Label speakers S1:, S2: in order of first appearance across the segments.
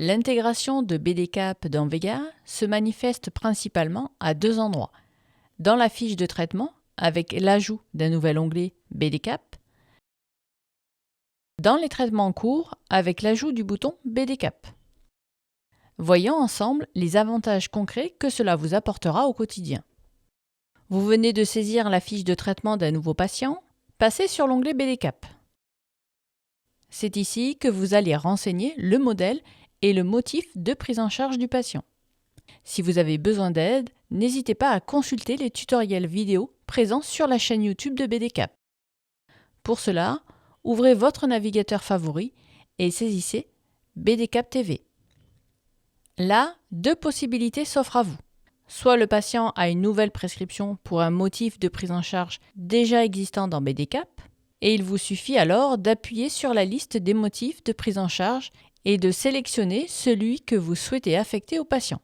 S1: L'intégration de BDCAP dans Vega se manifeste principalement à deux endroits. Dans la fiche de traitement, avec l'ajout d'un nouvel onglet BDCAP. Dans les traitements en cours, avec l'ajout du bouton BDCAP. Voyons ensemble les avantages concrets que cela vous apportera au quotidien. Vous venez de saisir la fiche de traitement d'un nouveau patient, passez sur l'onglet BDCAP. C'est ici que vous allez renseigner le modèle et le motif de prise en charge du patient. Si vous avez besoin d'aide, n'hésitez pas à consulter les tutoriels vidéo présents sur la chaîne YouTube de BDCAP. Pour cela, ouvrez votre navigateur favori et saisissez BDCAP TV. Là, deux possibilités s'offrent à vous. Soit le patient a une nouvelle prescription pour un motif de prise en charge déjà existant dans BDCAP, et il vous suffit alors d'appuyer sur la liste des motifs de prise en charge et de sélectionner celui que vous souhaitez affecter au patient.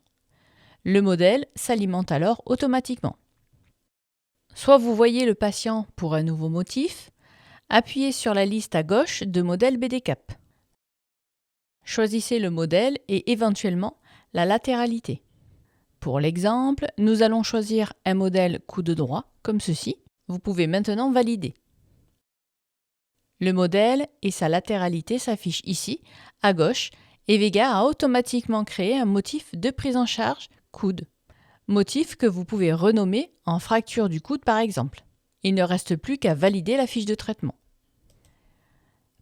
S1: Le modèle s'alimente alors automatiquement. Soit vous voyez le patient pour un nouveau motif, appuyez sur la liste à gauche de modèles BDCAP. Choisissez le modèle et éventuellement la latéralité. Pour l'exemple, nous allons choisir un modèle coude droit, comme ceci. Vous pouvez maintenant valider. Le modèle et sa latéralité s'affichent ici, à gauche, et Vega a automatiquement créé un motif de prise en charge coude. Motif que vous pouvez renommer en fracture du coude par exemple. Il ne reste plus qu'à valider la fiche de traitement.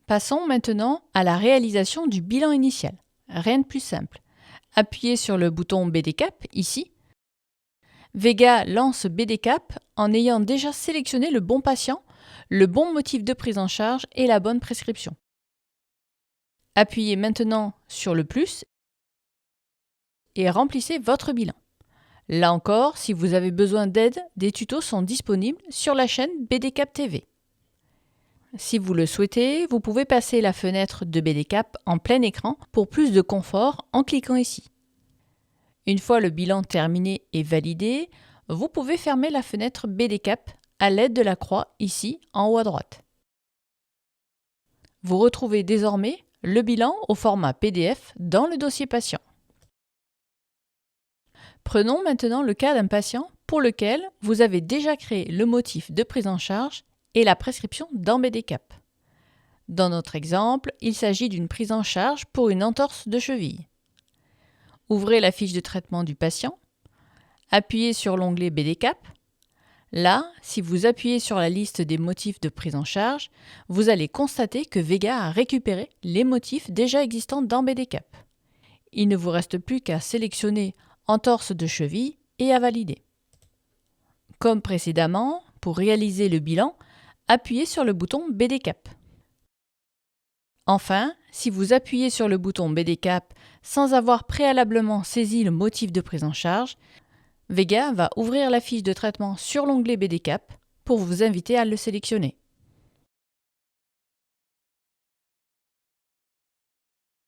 S1: Passons maintenant à la réalisation du bilan initial. Rien de plus simple. Appuyez sur le bouton BDCAP ici. Vega lance BDCAP en ayant déjà sélectionné le bon patient, le bon motif de prise en charge et la bonne prescription. Appuyez maintenant sur le plus et remplissez votre bilan. Là encore, si vous avez besoin d'aide, des tutos sont disponibles sur la chaîne BDCAP TV. Si vous le souhaitez, vous pouvez passer la fenêtre de BDCAP en plein écran pour plus de confort en cliquant ici. Une fois le bilan terminé et validé, vous pouvez fermer la fenêtre BDCAP à l'aide de la croix ici en haut à droite. Vous retrouvez désormais le bilan au format PDF dans le dossier patient. Prenons maintenant le cas d'un patient pour lequel vous avez déjà créé le motif de prise en charge et la prescription dans BDCAP. Dans notre exemple, il s'agit d'une prise en charge pour une entorse de cheville. Ouvrez la fiche de traitement du patient, appuyez sur l'onglet BDCAP. Là, si vous appuyez sur la liste des motifs de prise en charge, vous allez constater que Vega a récupéré les motifs déjà existants dans BDCAP. Il ne vous reste plus qu'à sélectionner entorse de cheville et à valider. Comme précédemment, pour réaliser le bilan, appuyez sur le bouton BDCAP. Enfin, si vous appuyez sur le bouton BDCAP sans avoir préalablement saisi le motif de prise en charge, Vega va ouvrir la fiche de traitement sur l'onglet BDCAP pour vous inviter à le sélectionner.